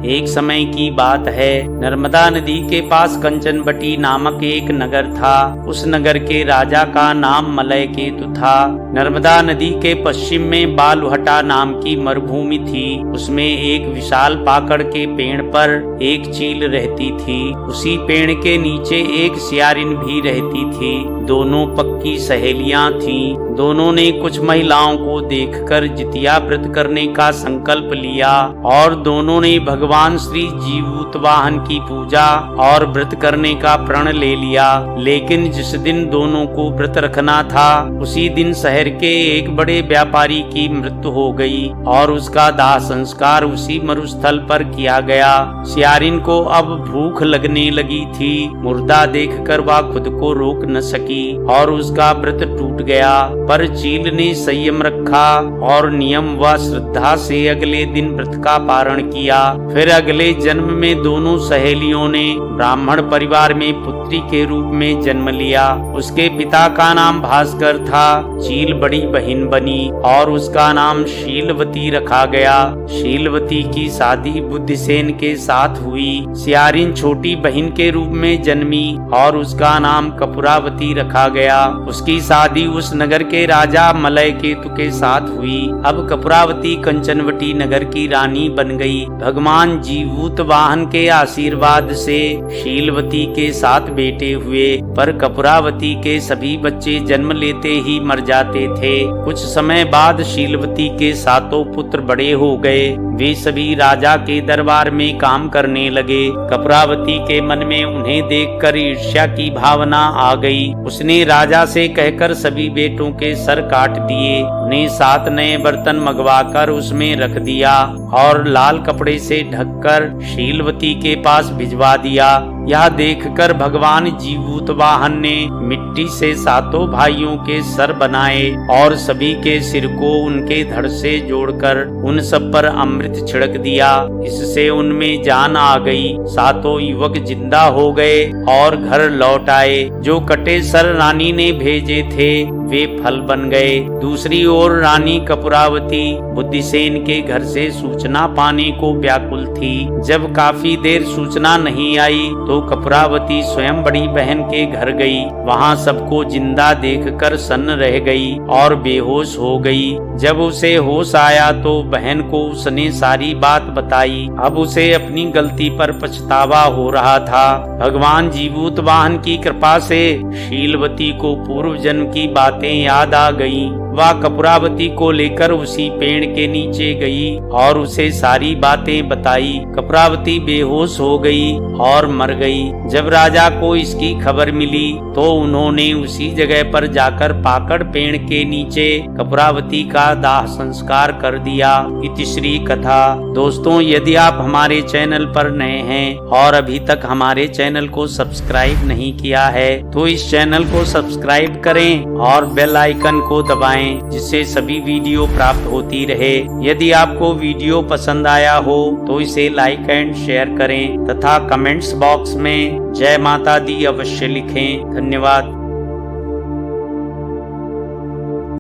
एक समय की बात है, नर्मदा नदी के पास कंचनवटी नामक एक नगर था। उस नगर के राजा का नाम मलयकेतु था। नर्मदा नदी के पश्चिम में बालुहटा नाम की मरुभूमि थी। उसमें एक विशाल पाकड़ के पेड़ पर एक चील रहती थी। उसी पेड़ के नीचे एक सियारिन भी रहती थी। दोनों पक्की सहेलियां थीं। दोनों ने कुछ महिलाओं को देखकर जितिया व्रत करने का संकल्प लिया और दोनों ने भगवान श्री जीवूतवाहन की पूजा और व्रत करने का प्रण ले लिया। लेकिन जिस दिन दोनों को व्रत रखना था, उसी दिन शहर के एक बड़े व्यापारी की मृत्यु हो गई और उसका दाह संस्कार उसी मरुस्थल पर किया गया। सियारिन को अब भूख लगने लगी थी। मुर्दा देखकर वह खुद को रोक न सकी और उसका व्रत टूट गया। पर चील ने संयम रखा और नियम व श्रद्धा से अगले दिन व्रत का पारण किया। फिर अगले जन्म में दोनों सहेलियों ने ब्राह्मण परिवार में पुत्री के रूप में जन्म लिया। उसके पिता का नाम भास्कर था। चील बड़ी बहन बनी और उसका नाम शीलवती रखा गया। शीलवती की शादी बुद्धिसेन के साथ हुई। सियारिन छोटी बहन के रूप में जन्मी और उसका नाम कपूरावती रखा गया। उसकी शादी उस नगर के राजा मलयकेतु के साथ हुई। अब कपूरावती कंचनवटी नगर की रानी बन गई। भगवान जीवूतवाहन के आशीर्वाद से शीलवती के 7 बेटे हुए, पर कपूरावती के सभी बच्चे जन्म लेते ही मर जाते थे। कुछ समय बाद शीलवती के 7 पुत्र बड़े हो गए। वे सभी राजा के दरबार में काम करने लगे। कपूरावती के मन में उन्हें देखकर ईर्ष्या की भावना आ गई। उसने राजा से कहकर सभी बेटों के सर काट दिए। उन्हें 7 नए बर्तन मंगवाकर उसमें रख दिया और लाल कपड़े से ढककर शीलवती के पास भिजवा दिया। यह देखकर भगवान जीवूतवाहन ने मिट्टी से 7 भाइयों के सर बनाए और सभी के सिर को उनके धड़ से जोड़कर उन सब पर अमृत छिड़क दिया। इससे उनमें जान आ गई। 7 युवक जिंदा हो गए और घर लौट आए। जो कटे सर रानी ने भेजे थे वे फल बन गए। दूसरी ओर रानी कपूरावती बुद्धिसेन के घर से सूचना पाने को व्याकुल थी। जब काफी देर सूचना नहीं आई तो कपूरावती स्वयं बड़ी बहन के घर गई। वहां सबको जिंदा देखकर सन्न रह गई और बेहोश हो गई। जब उसे होश आया तो बहन को उसने सारी बात बताई। अब उसे अपनी गलती पर पछतावा हो रहा था। भगवान जीवूतवाहन की कृपा से शीलवती को पूर्व जन्म की बातें याद आ गईं। वह कपूरावती को लेकर उसी पेड़ के नीचे गई और उसे सारी बातें बताई। कपूरावती बेहोश हो गई और मर गई। जब राजा को इसकी खबर मिली तो उन्होंने उसी जगह पर जाकर पाकड़ पेड़ के नीचे कपूरावती का दाह संस्कार कर दिया। इति श्री कथा। दोस्तों, यदि आप हमारे चैनल पर नए हैं और अभी तक हमारे चैनल को सब्सक्राइब नहीं किया है तो इस चैनल को सब्सक्राइब करें और बेल आइकन को दबाएं, जिससे सभी वीडियो प्राप्त होती रहे। यदि आपको वीडियो पसंद आया हो तो इसे लाइक एंड शेयर करें तथा कमेंट्स बॉक्स में जय माता दी अवश्य लिखें। धन्यवाद।